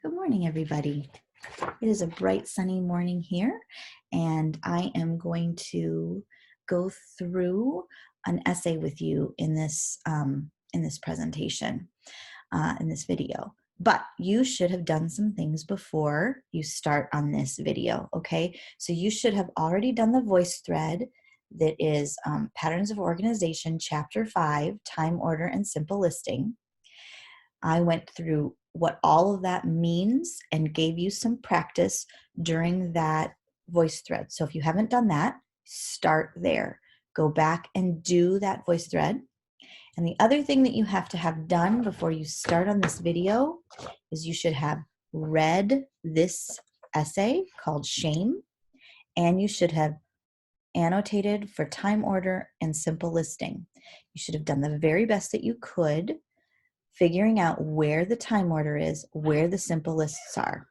Good morning, everybody. It is a bright, sunny morning here, and I am going to go through an essay with you in this presentation, in this video. But you should have done some things before you start on this video, okay? So you should have already done the voice thread that is Patterns of Organization, Chapter 5, Time, Order, and Simple Listing. I went through what all of that means and gave you some practice during that voice thread. So if you haven't done that, start there. Go back and do that voice thread. And the other thing that you have to have done before you start on this video is you should have read this essay called Shame, and you should have annotated for time order and simple listing. You should have done the very best that you could, figuring out where the time order is, where the simple lists are,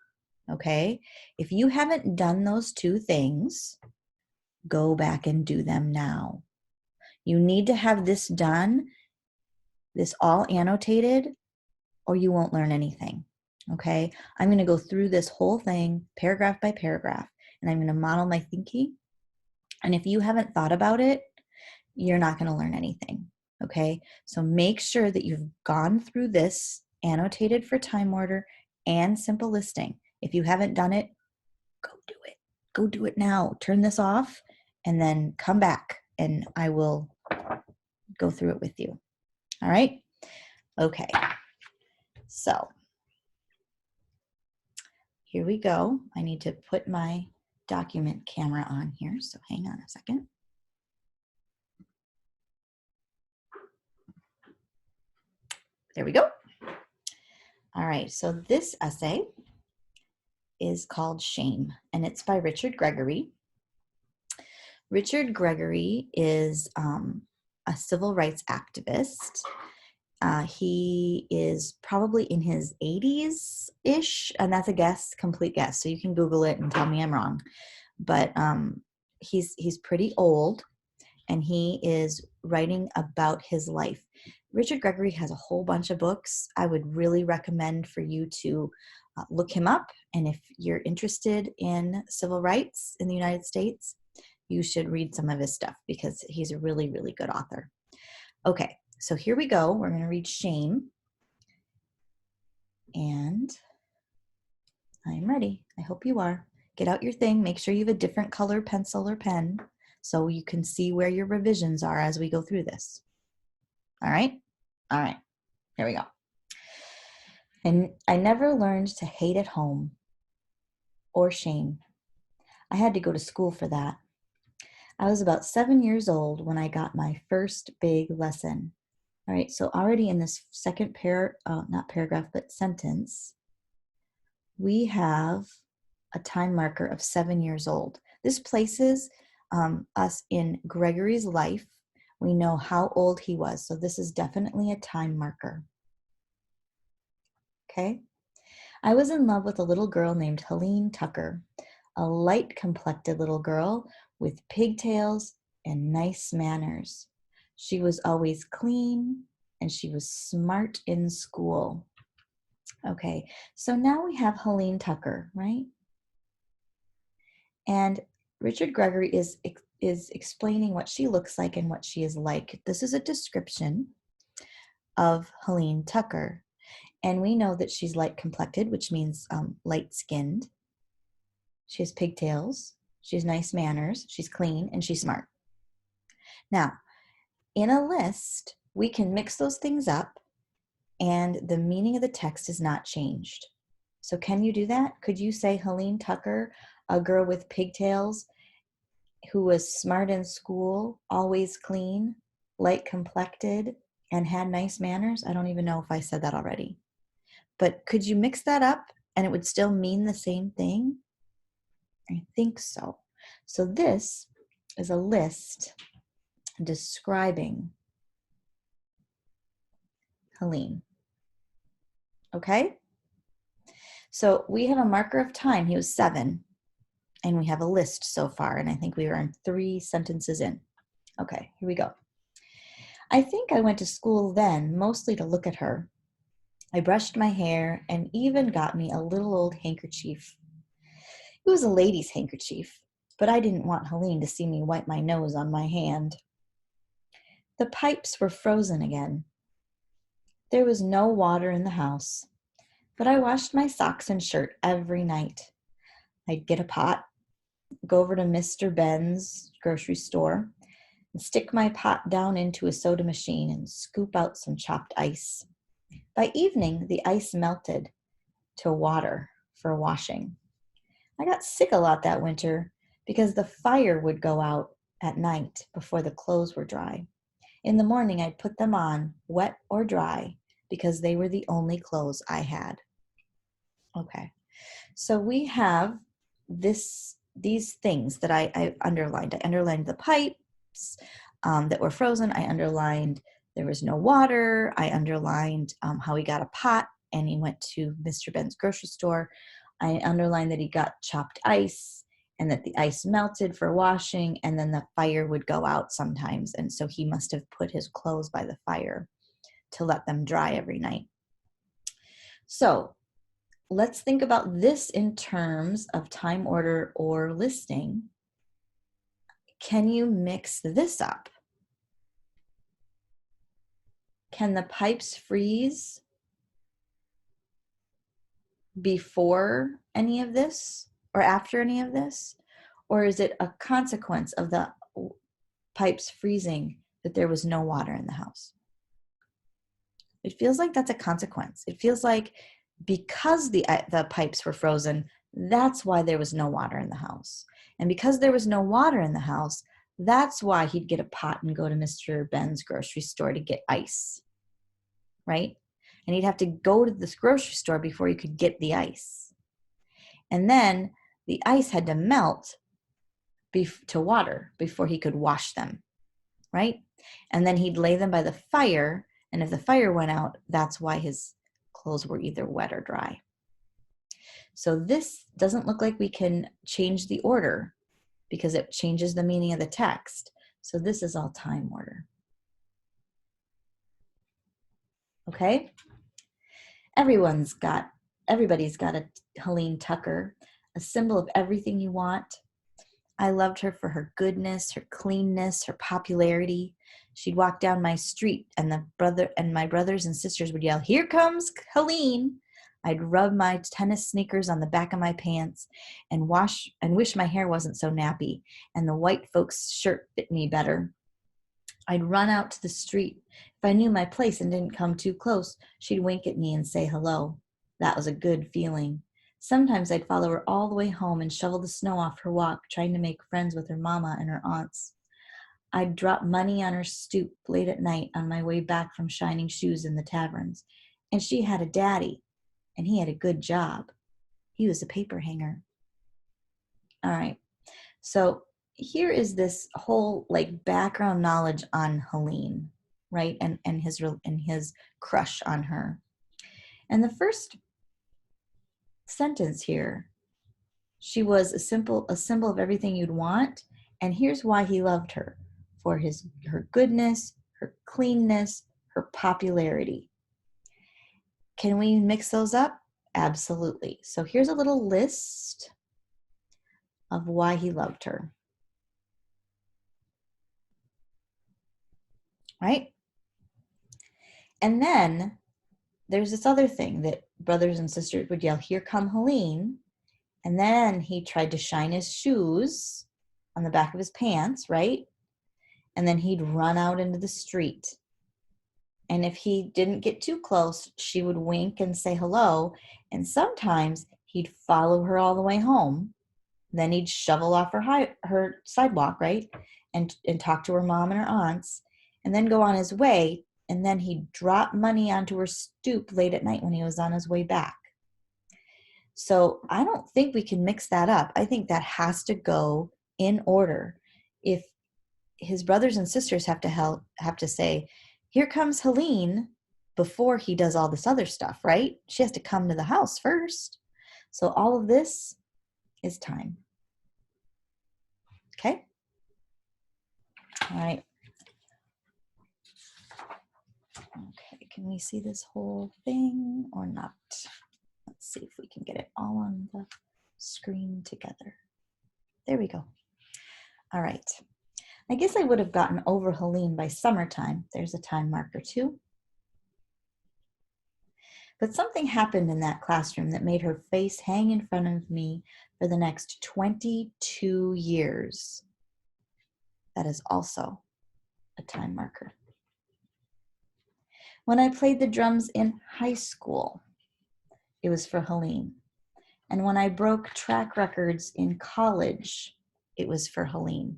okay? If you haven't done those two things, go back and do them now. You need to have this done, this all annotated, or you won't learn anything, okay? I'm gonna go through this whole thing, paragraph by paragraph, and I'm gonna model my thinking. And if you haven't thought about it, you're not gonna learn anything. Okay, so make sure that you've gone through this, annotated for time order and simple listing. If you haven't done it, go do it. Go do it now. Turn this off and then come back and I will go through it with you. All right? Okay, so here we go. I need to put my document camera on here, so hang on a second. There we go. All right, so this essay is called Shame, and it's by Richard Gregory. Richard Gregory is a civil rights activist. He is probably in his 80s-ish, and that's a guess, complete guess, so you can Google it and tell me I'm wrong. But he's pretty old, and he is writing about his life. Richard Gregory has a whole bunch of books. I would really recommend for you to look him up. And if you're interested in civil rights in the United States, you should read some of his stuff because he's a really, really good author. Okay, so here we go. We're going to read Shame. And I'm ready. I hope you are. Get out your thing. Make sure you have a different color pencil or pen so you can see where your revisions are as we go through this. All right? All right. Here we go. And I never learned to hate at home or shame. I had to go to school for that. I was about 7 years old when I got my first big lesson. All right, so already in this second not paragraph, but sentence, we have a time marker of 7 years old. This places us in Gregory's life. We know how old he was, so this is definitely a time marker. Okay? I was in love with a little girl named Helene Tucker, a light-complected little girl with pigtails and nice manners. She was always clean, and she was smart in school. Okay, so now we have Helene Tucker, right? And Richard Gregory is explaining what she looks like and what she is like. This is a description of Helene Tucker. And we know that she's light-complected, which means light-skinned. She has pigtails. She has nice manners. She's clean, and she's smart. Now, in a list, we can mix those things up, and the meaning of the text is not changed. So can you do that? Could you say Helene Tucker, a girl with pigtails, who was smart in school, always clean, light-complected, and had nice manners? I don't even know if I said that already. But could you mix that up and it would still mean the same thing? I think so. So this is a list describing Helene. Okay? So we have a marker of time. He was 7. And we have a list so far. And I think we were in 3 sentences in. Okay, here we go. I think I went to school then, mostly to look at her. I brushed my hair and even got me a little old handkerchief. It was a lady's handkerchief, but I didn't want Helene to see me wipe my nose on my hand. The pipes were frozen again. There was no water in the house, but I washed my socks and shirt every night. I'd get a pot, go over to Mr. Ben's grocery store, and stick my pot down into a soda machine and scoop out some chopped ice. By evening, the ice melted to water for washing. I got sick a lot that winter because the fire would go out at night before the clothes were dry. In the morning, I'd put them on, wet or dry, because they were the only clothes I had. Okay, so we have these things that I underlined. I underlined the pipes that were frozen. I underlined there was no water. I underlined how he got a pot and he went to Mr. Ben's grocery store. I underlined that he got chopped ice and that the ice melted for washing, and then the fire would go out sometimes. And so he must have put his clothes by the fire to let them dry every night. So let's think about this in terms of time order or listing. Can you mix this up? Can the pipes freeze before any of this or after any of this? Or is it a consequence of the pipes freezing that there was no water in the house? It feels like that's a consequence. It feels like because the pipes were frozen, that's why there was no water in the house. And because there was no water in the house, that's why he'd get a pot and go to Mr. Ben's grocery store to get ice, right? And he'd have to go to this grocery store before he could get the ice. And then the ice had to melt to water before he could wash them, right? And then he'd lay them by the fire, and if the fire went out, that's why his clothes were either wet or dry. So this doesn't look like we can change the order because it changes the meaning of the text. So this is all time order. Okay? Everybody's got a Helene Tucker, a symbol of everything you want. I loved her for her goodness, her cleanness, her popularity. She'd walk down my street and my brothers and sisters would yell, "Here comes Helene." I'd rub my tennis sneakers on the back of my pants and wish my hair wasn't so nappy and the white folks' shirt fit me better. I'd run out to the street. If I knew my place and didn't come too close, she'd wink at me and say hello. That was a good feeling. Sometimes I'd follow her all the way home and shovel the snow off her walk, trying to make friends with her mama and her aunts. I'd drop money on her stoop late at night on my way back from shining shoes in the taverns. And she had a daddy, and he had a good job. He was a paper hanger. All right, so here is this whole background knowledge on Helene, right? And his crush on her. And the first sentence here, she was a symbol of everything you'd want, and here's why he loved her: for her goodness, her cleanness, her popularity. Can we mix those up? Absolutely. So here's a little list of why he loved her. Right? And then there's this other thing that brothers and sisters would yell, "Here come Helene." And then he tried to shine his shoes on the back of his pants, right? And then he'd run out into the street. And if he didn't get too close, she would wink and say hello. And sometimes he'd follow her all the way home. Then he'd shovel off her sidewalk, right? And talk to her mom and her aunts. And then go on his way. And then he'd drop money onto her stoop late at night when he was on his way back. So I don't think we can mix that up. I think that has to go in order. If his brothers and sisters have to say, "Here comes Helene," before he does all this other stuff, right? She has to come to the house first. So all of this is time. Okay? All right. Okay, Can we see this whole thing or not? Let's see if we can get it all on the screen together. There we go. All right. I guess I would have gotten over Helene by summertime. There's a time marker too. But something happened in that classroom that made her face hang in front of me for the next 22 years. That is also a time marker. When I played the drums in high school, it was for Helene. And when I broke track records in college, it was for Helene.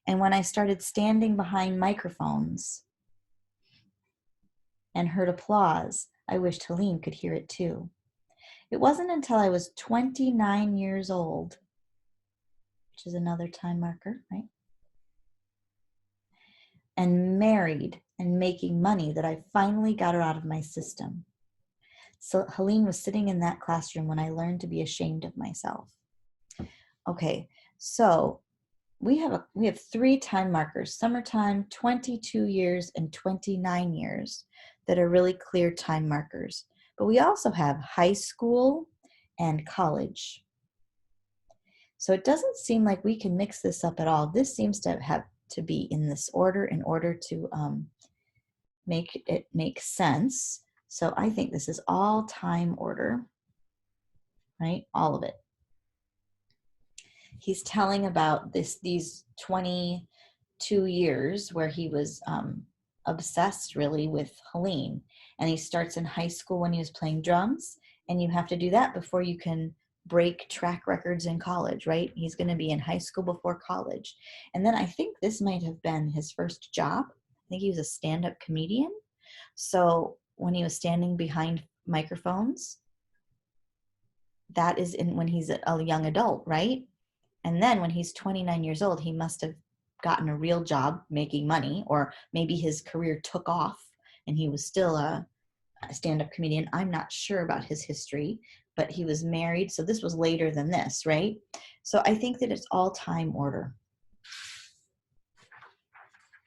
And when I started standing behind microphones and heard applause, I wished Helene could hear it too. It wasn't until I was 29 years old, which is another time marker, right? And married and making money that I finally got her out of my system. So Helene was sitting in that classroom when I learned to be ashamed of myself. Okay, so we have 3 time markers: summertime, 22 years, and 29 years that are really clear time markers. But we also have high school and college. So it doesn't seem like we can mix this up at all. This seems to have to be in this order in order to make it make sense. So I think this is all time order, right? All of it. He's telling about these 22 years where he was obsessed really with Helene. And he starts in high school when he was playing drums, and you have to do that before you can break track records in college, right? He's going to be in high school before college. And then I think this might have been his first job. I think he was a stand-up comedian. So when he was standing behind microphones, that is when he's a young adult, right? And then when he's 29 years old, he must have gotten a real job making money, or maybe his career took off and he was still a stand-up comedian. I'm not sure about his history, but he was married. So this was later than this, right? So I think that it's all time order.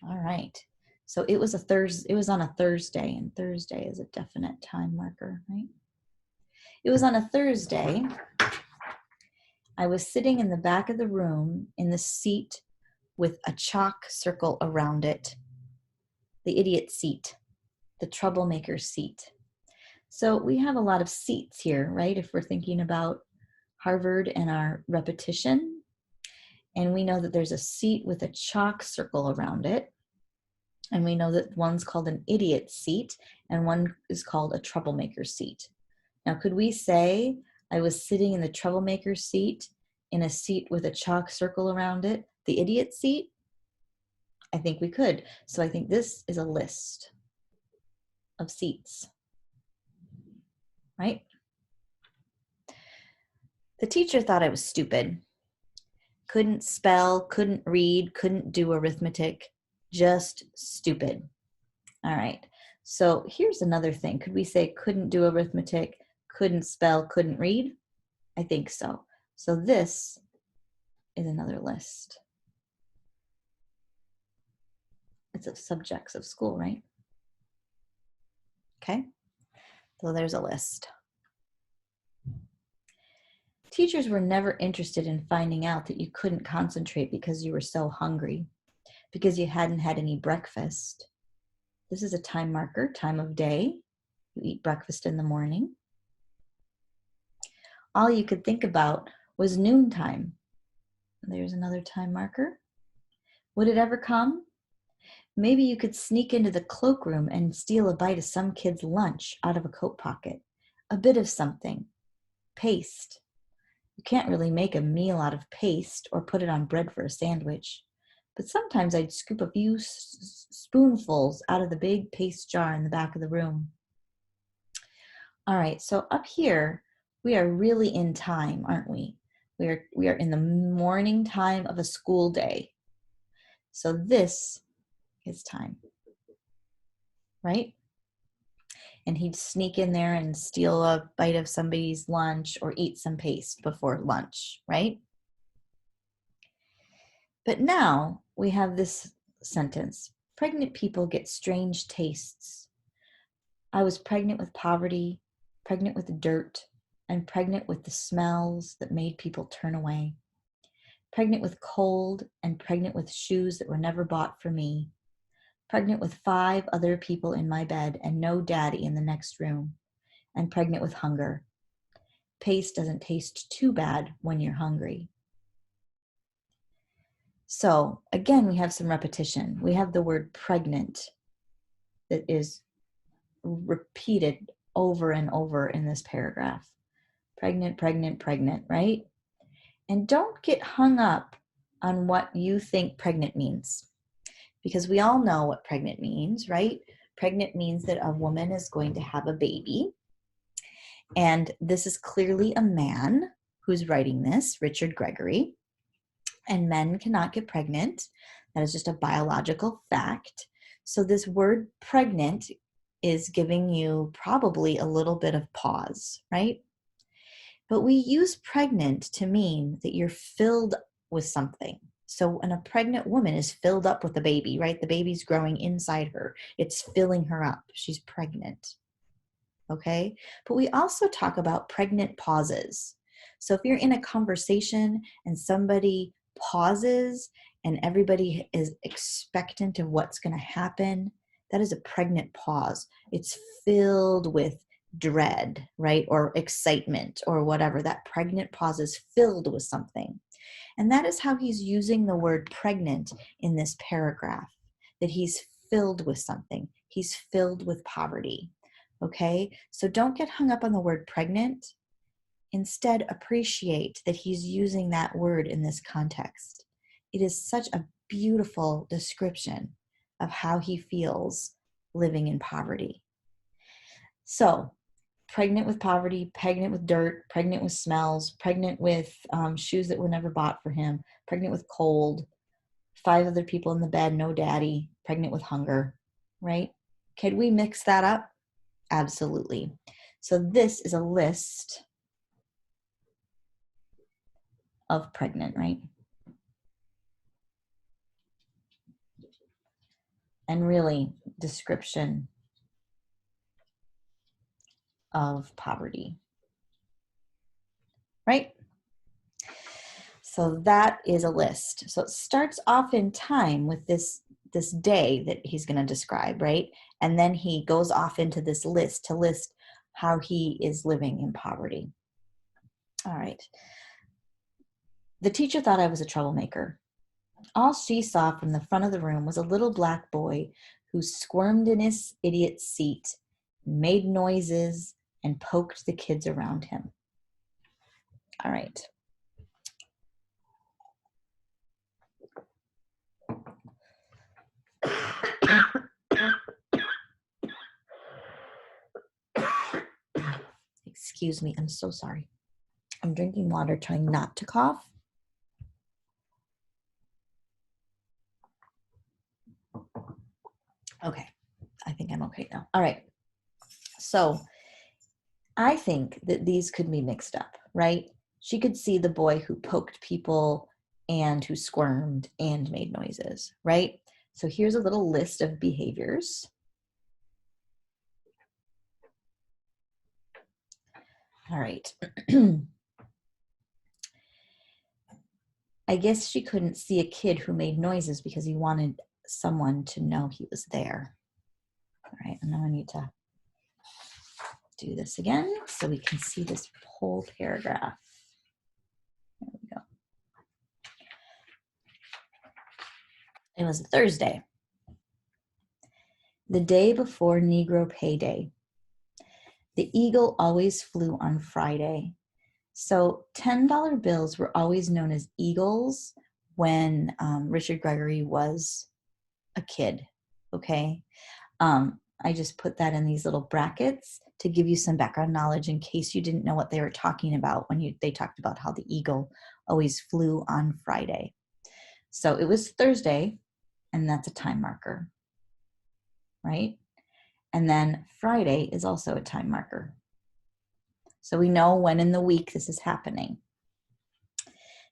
All right. So it was on a Thursday, and Thursday is a definite time marker, right? It was on a Thursday. I was sitting in the back of the room in the seat with a chalk circle around it, the idiot seat, the troublemaker seat. So we have a lot of seats here, right? If we're thinking about Harvard and our repetition, and we know that there's a seat with a chalk circle around it, and we know that one's called an idiot seat and one is called a troublemaker seat. Now, could we say I was sitting in the troublemaker seat in a seat with a chalk circle around it, the idiot seat? I think we could. So I think this is a list of seats, right? The teacher thought I was stupid. Couldn't spell, couldn't read, couldn't do arithmetic, just stupid. All right. So here's another thing. Could we say couldn't do arithmetic, couldn't spell, couldn't read? I think so. So this is another list. It's of subjects of school, right? Okay. So there's a list. Teachers were never interested in finding out that you couldn't concentrate because you were so hungry, because you hadn't had any breakfast. This is a time marker, time of day. You eat breakfast in the morning. All you could think about was noontime. There's another time marker. Would it ever come? Maybe you could sneak into the cloakroom and steal a bite of some kid's lunch out of a coat pocket. A bit of something. Paste. You can't really make a meal out of paste or put it on bread for a sandwich. But sometimes I'd scoop a few spoonfuls out of the big paste jar in the back of the room. All right, so up here, we are really in time, aren't we? We are in the morning time of a school day. So this is time, right? And he'd sneak in there and steal a bite of somebody's lunch or eat some paste before lunch, right? But now we have this sentence: pregnant people get strange tastes. I was pregnant with poverty, pregnant with dirt, and pregnant with the smells that made people turn away. Pregnant with cold and pregnant with shoes that were never bought for me. Pregnant with 5 other people in my bed and no daddy in the next room. And pregnant with hunger. Paste doesn't taste too bad when you're hungry. So again, we have some repetition. We have the word pregnant that is repeated over and over in this paragraph. Pregnant, pregnant, pregnant, right? And don't get hung up on what you think pregnant means, because we all know what pregnant means, right? Pregnant means that a woman is going to have a baby. And this is clearly a man who's writing this, Richard Gregory. And men cannot get pregnant. That is just a biological fact. So this word pregnant is giving you probably a little bit of pause, right? But we use pregnant to mean that you're filled with something. So when a pregnant woman is filled up with a baby, right? The baby's growing inside her. It's filling her up. She's pregnant. Okay? But we also talk about pregnant pauses. So if you're in a conversation and somebody pauses and everybody is expectant of what's going to happen, that is a pregnant pause. It's filled with dread, right? Or excitement or whatever. That pregnant pause is filled with something. And that is how he's using the word pregnant in this paragraph, that he's filled with something. He's filled with poverty. Okay? So don't get hung up on the word pregnant. Instead, appreciate that he's using that word in this context. It is such a beautiful description of how he feels living in poverty. So, pregnant with poverty, pregnant with dirt, pregnant with smells, pregnant with shoes that were never bought for him, pregnant with cold, 5 other people in the bed, no daddy, pregnant with hunger, right? Could we mix that up? Absolutely. So this is a list of pregnant, right? And really description of poverty, right? So that is a list. So it starts off in time with this day that he's going to describe, right? And then he goes off into this list to list how he is living in poverty. All right. The teacher thought I was a troublemaker. All she saw from the front of the room was a little black boy who squirmed in his idiot seat, made noises, and poked the kids around him. All right. Excuse me, I'm so sorry. I'm drinking water, trying not to cough. Okay, I think I'm okay now. All right. So I think that these could be mixed up, right? She could see the boy who poked people and who squirmed and made noises, right? So here's a little list of behaviors. All right. I guess she couldn't see a kid who made noises because he wanted someone to know he was there. All right, and now I need to do this again so we can see this whole paragraph. There we go. It was Thursday, the day before Negro payday. The eagle always flew on Friday. So $10 bills were always known as eagles when Richard Gregory was a kid, okay? I just put that in these little brackets to give you some background knowledge in case you didn't know what they were talking about when they talked about how the eagle always flew on Friday. So it was Thursday, and that's a time marker, right? And then Friday is also a time marker. So we know when in the week this is happening.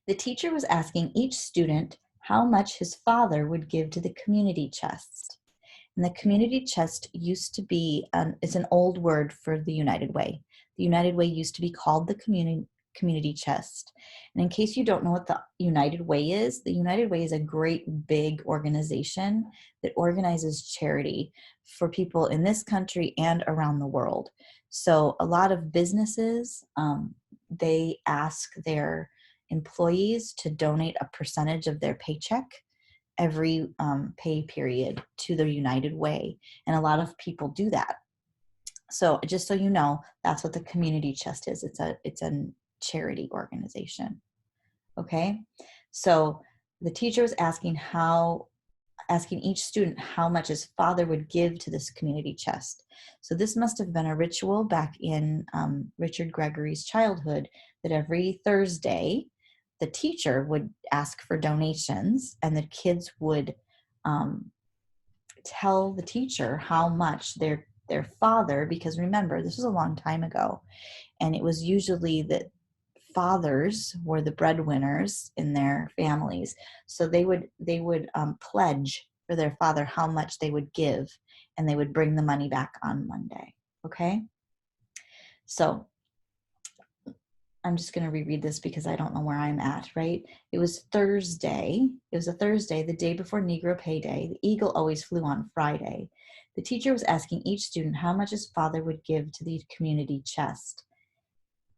The teacher was asking each student how much his father would give to the community chest. And the community chest used to be, it's an old word for the United Way. The United Way used to be called the community chest. And in case you don't know what the United Way is, the United Way is a great big organization that organizes charity for people in this country and around the world. So a lot of businesses, they ask their employees to donate a percentage of their paycheck every pay period to the United Way. And a lot of people do that. So just so you know, that's what the community chest is. It's a charity organization. Okay. So the teacher was asking each student how much his father would give to this community chest. So this must have been a ritual back in Richard Gregory's childhood, that every Thursday the teacher would ask for donations, and the kids would tell the teacher how much their father, because remember, this was a long time ago, and it was usually that fathers were the breadwinners in their families, so they would pledge for their father how much they would give, and they would bring the money back on Monday. Okay, so I'm just going to reread this because I don't know where I'm at, right? It was Thursday. It was a Thursday, the day before Negro Pay Day. The eagle always flew on Friday. The teacher was asking each student how much his father would give to the community chest.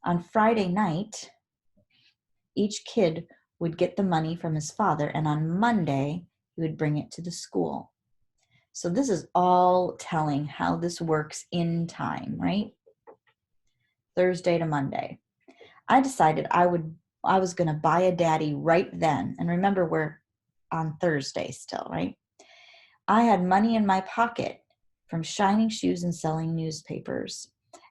On Friday night, each kid would get the money from his father, and on Monday, he would bring it to the school. So this is all telling how this works in time, right? Thursday to Monday. I decided I was going to buy a daddy right then. And remember, we're on Thursday still, right? I had money in my pocket from shining shoes and selling newspapers.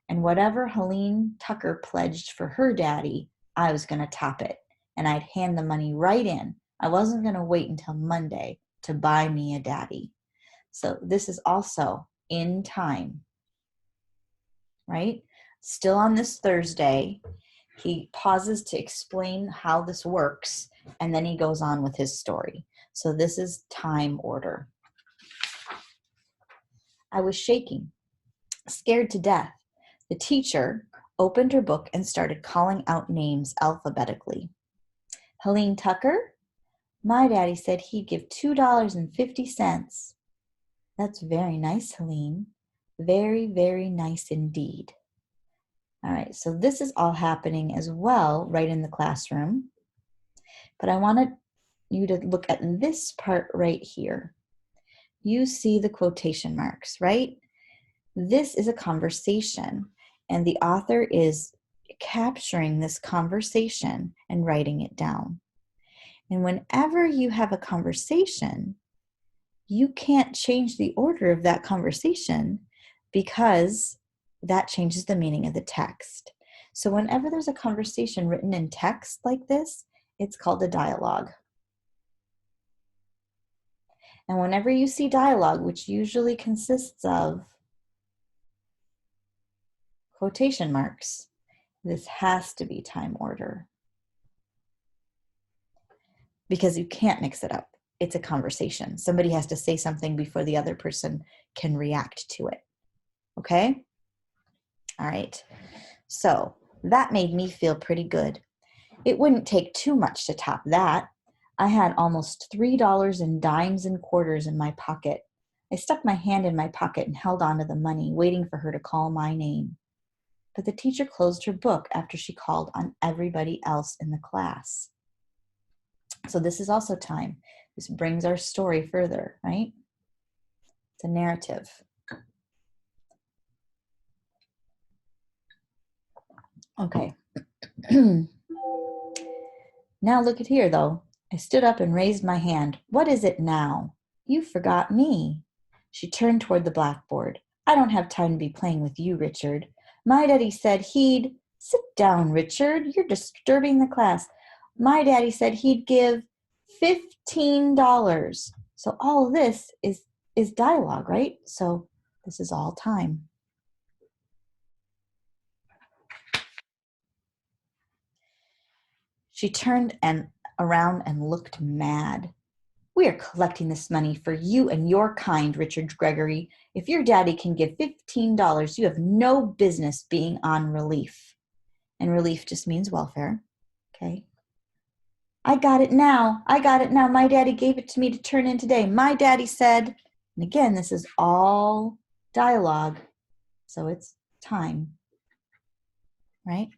And whatever Helene Tucker pledged for her daddy, I was going to top it. And I'd hand the money right in. I wasn't going to wait until Monday to buy me a daddy. So this is also in time, right? Still on this Thursday, he pauses to explain how this works, and then he goes on with his story. So this is time order. I was shaking, scared to death. The teacher opened her book and started calling out names alphabetically. Helene Tucker? My daddy said he'd give $2.50. That's very nice, Helene. Very, very nice indeed. All right, so this is all happening as well right in the classroom. But I wanted you to look at this part right here. You see the quotation marks, right? This is a conversation, and the author is capturing this conversation and writing it down. And whenever you have a conversation, you can't change the order of that conversation because that changes the meaning of the text. So whenever there's a conversation written in text like this, it's called a dialogue. And whenever you see dialogue, which usually consists of quotation marks, this has to be time order, because you can't mix it up. It's a conversation. Somebody has to say something before the other person can react to it. Okay? All right. So that made me feel pretty good. It wouldn't take too much to top that. I had almost $3 in dimes and quarters in my pocket. I stuck my hand in my pocket and held on to the money, waiting for her to call my name. But the teacher closed her book after she called on everybody else in the class. So this is also time. This brings our story further, right? It's a narrative. Okay. Now look at here, though. I stood up and raised my hand. What is it now? You forgot me. She turned toward the blackboard. I don't have time to be playing with you, Richard. My daddy said he'd... Sit down, Richard. You're disturbing the class. My daddy said he'd give $15. So all of this is dialogue, right? So this is all time. She turned around and looked mad. We are collecting this money for you and your kind, Richard Gregory. If your daddy can give $15, you have no business being on relief. And relief just means welfare. Okay. I got it now. I got it now. My daddy gave it to me to turn in today. My daddy said, and again, this is all dialogue. So it's time, right?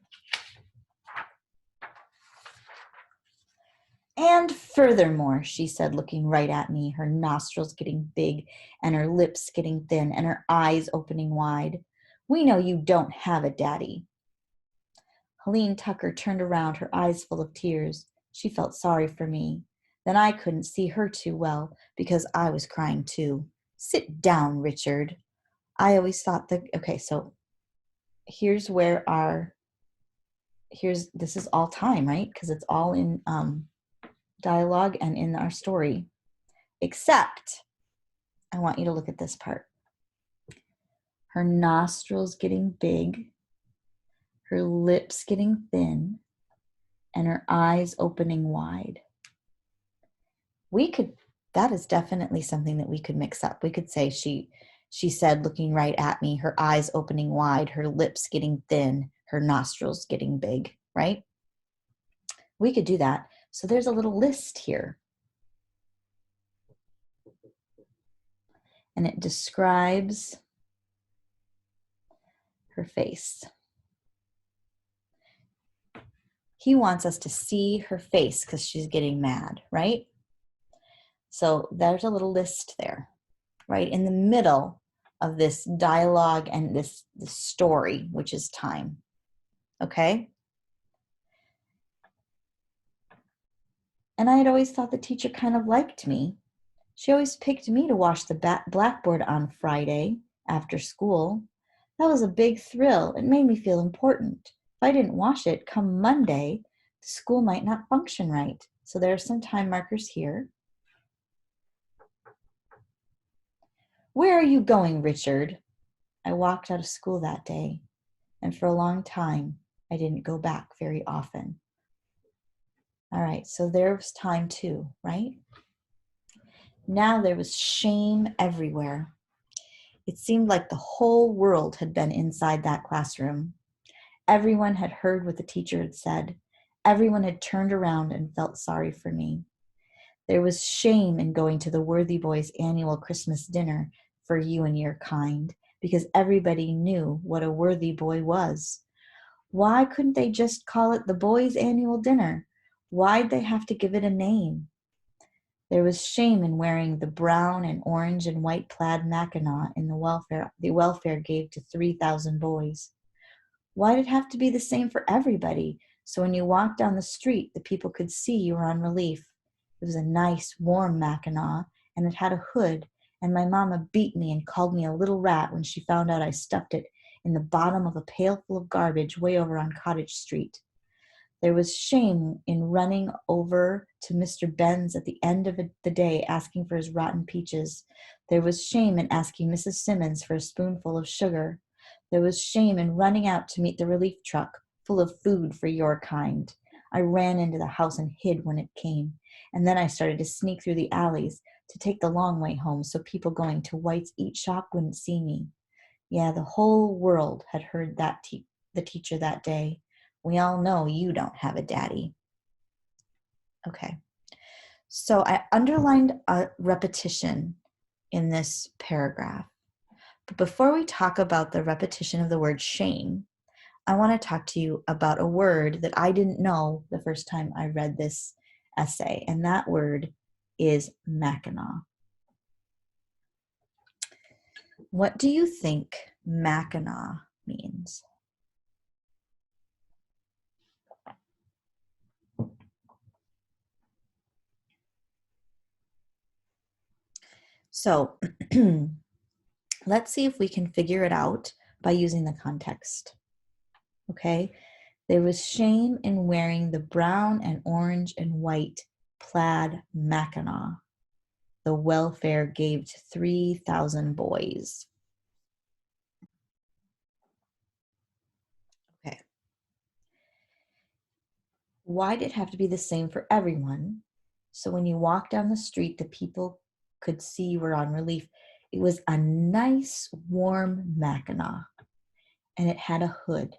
And furthermore, she said, looking right at me, her nostrils getting big and her lips getting thin and her eyes opening wide, we know you don't have a daddy. Helene Tucker turned around, her eyes full of tears. She felt sorry for me. Then I couldn't see her too well because I was crying too. Sit down, Richard. I always thought that, okay, so here's where this is all time, right? Because it's all in dialogue and in our story. Except, I want you to look at this part. Her nostrils getting big, her lips getting thin, and her eyes opening wide. That is definitely something that we could mix up. We could say she said, looking right at me, her eyes opening wide, her lips getting thin, her nostrils getting big, right? We could do that. So there's a little list here. And it describes her face. He wants us to see her face because she's getting mad, right? So there's a little list there, right? In the middle of this dialogue and this story, which is time. Okay? And I had always thought the teacher kind of liked me. She always picked me to wash the blackboard on Friday after school. That was a big thrill. It made me feel important. If I didn't wash it come Monday, the school might not function right. So there are some time markers here. Where are you going, Richard? I walked out of school that day, and for a long time, I didn't go back very often. All right, so there was time too, right? Now there was shame everywhere. It seemed like the whole world had been inside that classroom. Everyone had heard what the teacher had said. Everyone had turned around and felt sorry for me. There was shame in going to the Worthy Boys' annual Christmas dinner for you and your kind, because everybody knew what a worthy boy was. Why couldn't they just call it the boys' annual dinner? Why'd they have to give it a name? There was shame in wearing the brown and orange and white plaid mackinaw in the welfare gave to 3,000 boys. Why'd it have to be the same for everybody? So when you walked down the street, the people could see you were on relief. It was a nice, warm mackinaw, and it had a hood, and my mama beat me and called me a little rat when she found out I stuffed it in the bottom of a pail full of garbage way over on Cottage Street. There was shame in running over to Mr. Ben's at the end of the day asking for his rotten peaches. There was shame in asking Mrs. Simmons for a spoonful of sugar. There was shame in running out to meet the relief truck full of food for your kind. I ran into the house and hid when it came, and then I started to sneak through the alleys to take the long way home so people going to White's Eat Shop wouldn't see me. Yeah, the whole world had heard the teacher that day. We all know you don't have a daddy. Okay. So I underlined a repetition in this paragraph. But before we talk about the repetition of the word shame, I want to talk to you about a word that I didn't know the first time I read this essay, and that word is Mackinac. What do you think Mackinac means? So let's see if we can figure it out by using the context. Okay? There was shame in wearing the brown and orange and white plaid Mackinac the welfare gave to 3,000 boys. Okay. Why did it have to be the same for everyone? So when you walk down the street, the people could see you were on relief. It was a nice, warm Mackinac, and it had a hood.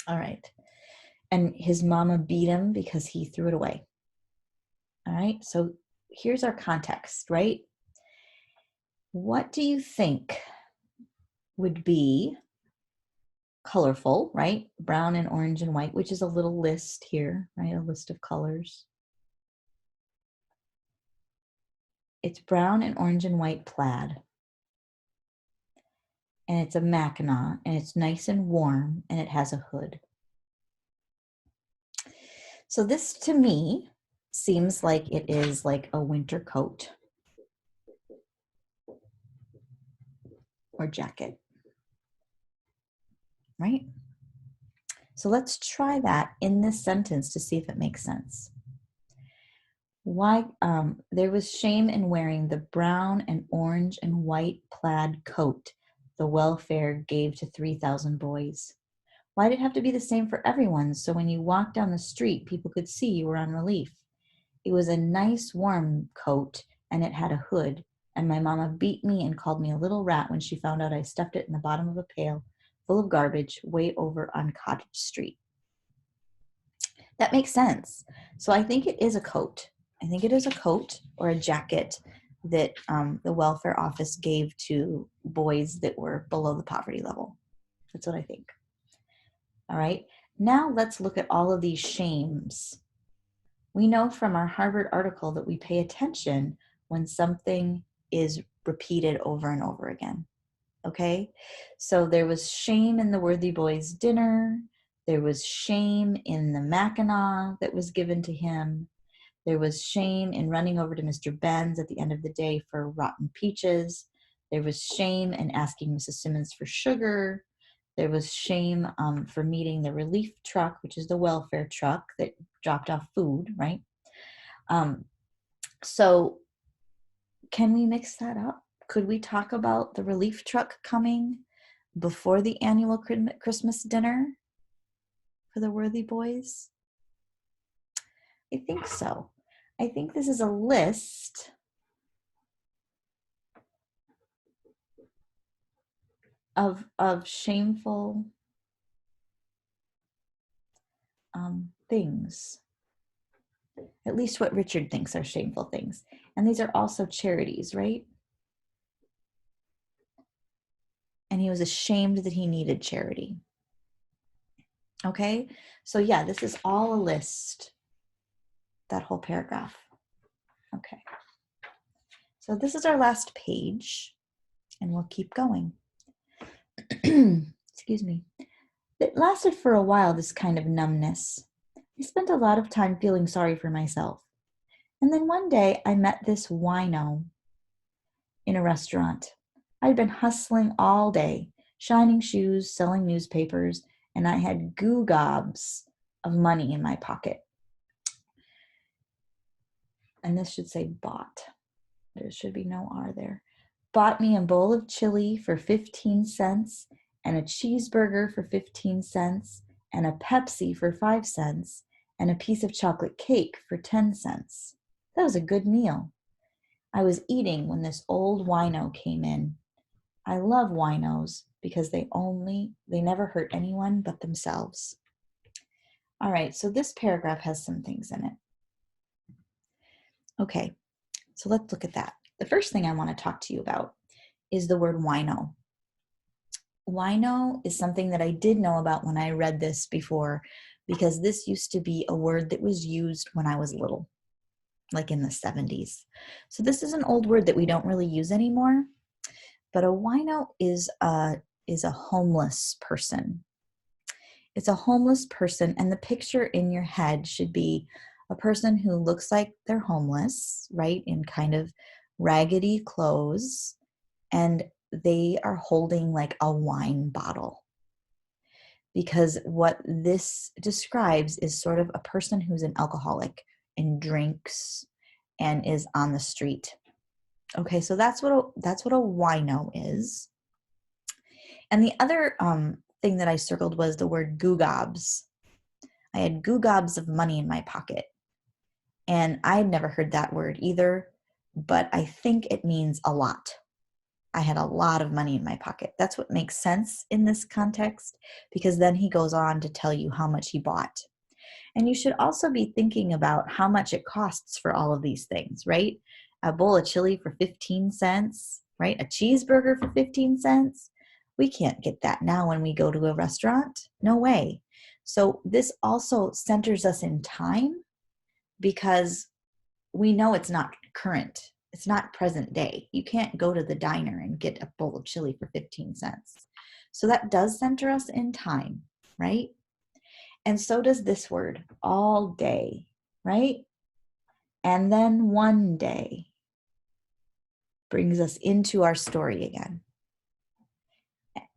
All right. And his mama beat him because he threw it away. All right. So here's our context, right? What do you think would be colorful, right? Brown and orange and white, which is a little list here, right? A list of colors. It's brown and orange and white plaid. And it's a Mackinac, and it's nice and warm, and it has a hood. So this, to me, seems like it is like a winter coat or jacket, right? So let's try that in this sentence to see if it makes sense. Why there was shame in wearing the brown and orange and white plaid coat the welfare gave to 3,000 boys. Why did it have to be the same for everyone so when you walked down the street, people could see you were on relief? It was a nice warm coat and it had a hood, and my mama beat me and called me a little rat when she found out I stuffed it in the bottom of a pail full of garbage way over on Cottage Street. That makes sense. So I think it is a coat. I think it is a coat or a jacket that the welfare office gave to boys that were below the poverty level. That's what I think. All right. Now let's look at all of these shames. We know from our Harvard article that we pay attention when something is repeated over and over again. Okay. So there was shame in the Worthy Boys dinner. There was shame in the Mackinac that was given to him. There was shame in running over to Mr. Ben's at the end of the day for rotten peaches. There was shame in asking Mrs. Simmons for sugar. There was shame for meeting the relief truck, which is the welfare truck that dropped off food, right? So can we mix that up? Could we talk about the relief truck coming before the annual Christmas dinner for the Worthy Boys? I think so. I think this is a list of shameful things. At least what Richard thinks are shameful things. And these are also charities, right? And he was ashamed that he needed charity. Okay, so yeah, this is all a list, that whole paragraph. Okay, so this is our last page, and we'll keep going. Excuse me. It lasted for a while, this kind of numbness. I spent a lot of time feeling sorry for myself. And then one day I met this wino in a restaurant. I'd been hustling all day, shining shoes, selling newspapers, and I had gobs of money in my pocket. And this should say bought. There should be no R there. Bought me a bowl of chili for 15 cents and a cheeseburger for 15 cents and a Pepsi for 5 cents and a piece of chocolate cake for 10 cents. That was a good meal. I was eating when this old wino came in. I love winos because they never hurt anyone but themselves. All right, so this paragraph has some things in it. Okay, so let's look at that. The first thing I want to talk to you about is the word wino. Wino is something that I did know about when I read this before, because this used to be a word that was used when I was little, like in the 70s. So this is an old word that we don't really use anymore, but a wino is a homeless person. It's a homeless person, and the picture in your head should be a person who looks like they're homeless, right, in kind of raggedy clothes, and they are holding like a wine bottle. Because what this describes is sort of a person who's an alcoholic and drinks and is on the street. Okay, so that's what a wino is. And the other thing that I circled was the word gobs. I had gobs of money in my pocket. And I'd never heard that word either, but I think it means a lot. I had a lot of money in my pocket. That's what makes sense in this context, because then he goes on to tell you how much he bought. And you should also be thinking about how much it costs for all of these things, right? A bowl of chili for 15 cents, right? A cheeseburger for 15 cents. We can't get that now when we go to a restaurant. No way. So this also centers us in time, because we know it's not current. It's not present day. You can't go to the diner and get a bowl of chili for 15 cents. So that does center us in time, right? And so does this word, all day, right? And then one day brings us into our story again.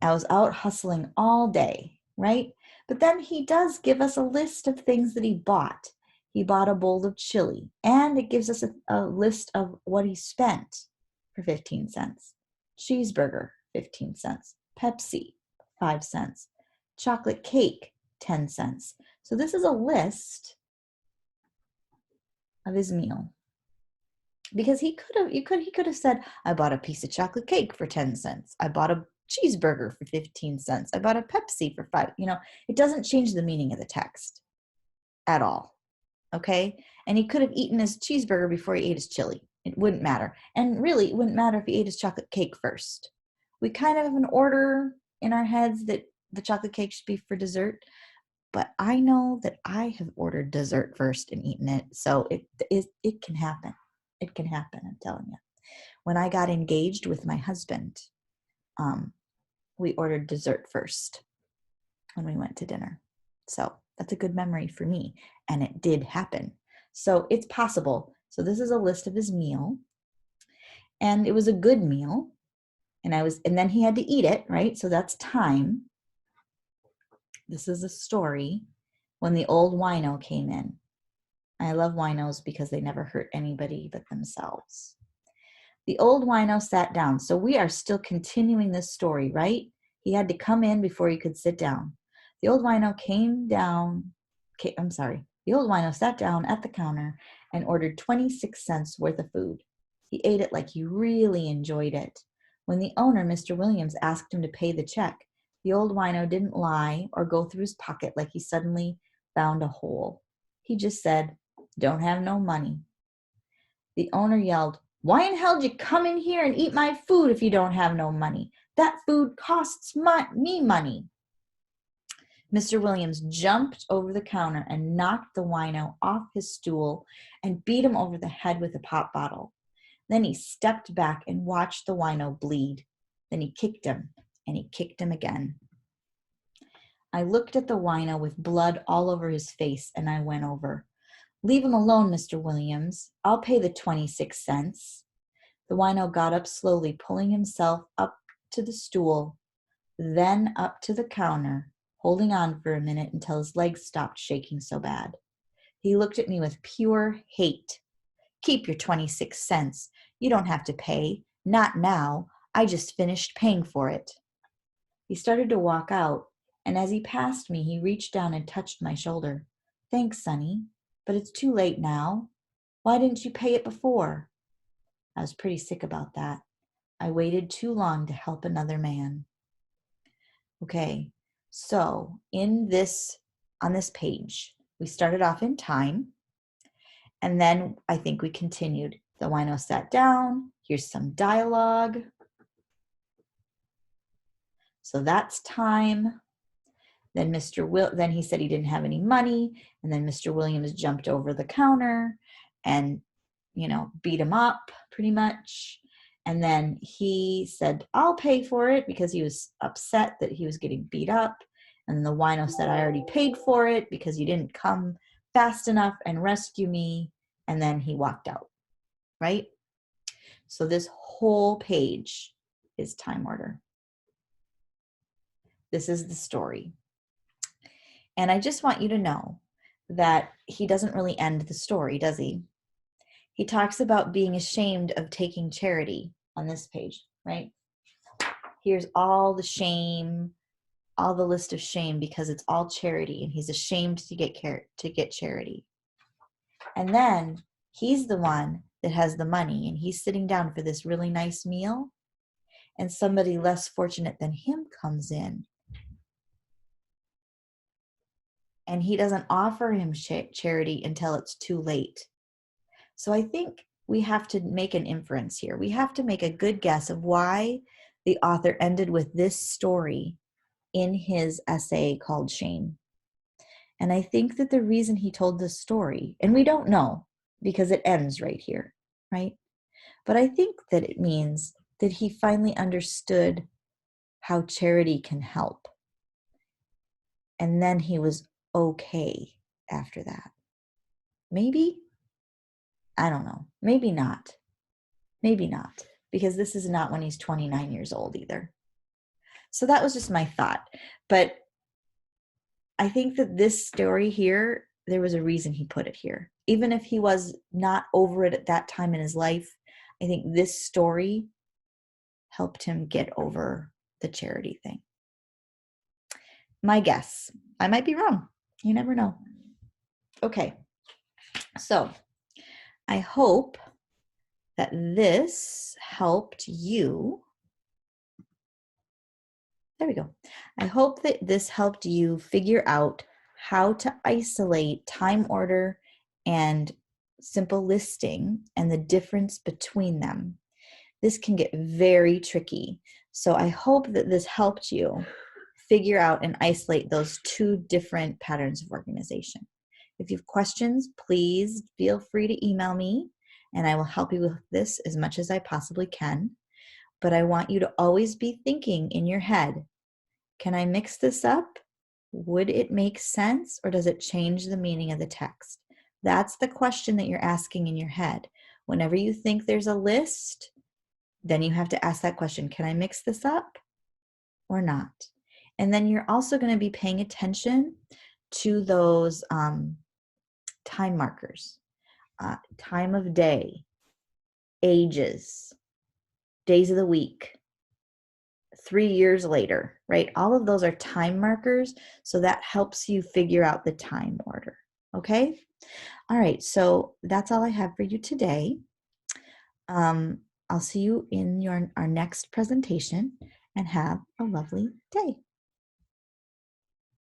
I was out hustling all day, right? But then he does give us a list of things that he bought. He bought a bowl of chili, and it gives us a list of what he spent for 15 cents. Cheeseburger, 15 cents. Pepsi, 5 cents. Chocolate cake, 10 cents. So this is a list of his meal. Because he could have said, I bought a piece of chocolate cake for 10 cents. I bought a cheeseburger for 15 cents. I bought a Pepsi for 5. It doesn't change the meaning of the text at all. Okay? And he could have eaten his cheeseburger before he ate his chili. It wouldn't matter. And really, it wouldn't matter if he ate his chocolate cake first. We kind of have an order in our heads that the chocolate cake should be for dessert. But I know that I have ordered dessert first and eaten it. So it can happen. It can happen, I'm telling you. When I got engaged with my husband, we ordered dessert first when we went to dinner. So that's a good memory for me. And it did happen. So it's possible. So this is a list of his meal. And it was a good meal. And then he had to eat it, right? So that's time. This is a story when the old wino came in. I love winos because they never hurt anybody but themselves. The old wino sat down. So we are still continuing this story, right? He had to come in before he could sit down. The old wino The old wino sat down at the counter and ordered 26 cents worth of food. He ate it like he really enjoyed it. When the owner, Mr. Williams, asked him to pay the check, the old wino didn't lie or go through his pocket like he suddenly found a hole. He just said, "Don't have no money." The owner yelled, "Why in hell did you come in here and eat my food if you don't have no money? That food costs me money." Mr. Williams jumped over the counter and knocked the wino off his stool and beat him over the head with a pop bottle. Then he stepped back and watched the wino bleed. Then he kicked him, and he kicked him again. I looked at the wino with blood all over his face, and I went over. "Leave him alone, Mr. Williams. I'll pay the 26 cents. The wino got up slowly, pulling himself up to the stool, then up to the counter, holding on for a minute until his legs stopped shaking so bad. He looked at me with pure hate. "Keep your 26 cents. You don't have to pay. Not now. I just finished paying for it." He started to walk out, and as he passed me, he reached down and touched my shoulder. "Thanks, Sonny, but it's too late now. Why didn't you pay it before?" I was pretty sick about that. I waited too long to help another man. Okay, so on this page, we started off in time, and then I think we continued. The wino sat down. Here's some dialogue. So that's time. Then then he said he didn't have any money, and then Mr. Williams jumped over the counter and, beat him up pretty much. And then he said, "I'll pay for it," because he was upset that he was getting beat up. And the wino said, "I already paid for it because you didn't come fast enough and rescue me." And then he walked out, right? So this whole page is time order. This is the story. And I just want you to know that he doesn't really end the story, does he? He talks about being ashamed of taking charity on this page, right? Here's all the shame, all the list of shame, because it's all charity, and he's ashamed to get charity. And then he's the one that has the money, and he's sitting down for this really nice meal, and somebody less fortunate than him comes in, and he doesn't offer him charity until it's too late. So I think we have to make an inference here. We have to make a good guess of why the author ended with this story in his essay called Shame. And I think that the reason he told this story, and we don't know because it ends right here, right? But I think that it means that he finally understood how charity can help. And then he was okay after that. Maybe? I don't know. Maybe not. Maybe not. Because this is not when he's 29 years old either. So that was just my thought. But I think that this story here, there was a reason he put it here. Even if he was not over it at that time in his life, I think this story helped him get over the charity thing. My guess. I might be wrong. You never know. Okay. So I hope that this helped you. There we go. I hope that this helped you figure out how to isolate time order and simple listing and the difference between them. This can get very tricky. So I hope that this helped you figure out and isolate those two different patterns of organization. If you have questions, please feel free to email me, and I will help you with this as much as I possibly can. But I want you to always be thinking in your head, can I mix this up? Would it make sense, or does it change the meaning of the text? That's the question that you're asking in your head. Whenever you think there's a list, then you have to ask that question, can I mix this up or not? And then you're also going to be paying attention to those time markers, time of day, ages, days of the week, 3 years later, right? All of those are time markers, so that helps you figure out the time order, okay? All right, so that's all I have for you today. I'll see you in our next presentation, and have a lovely day.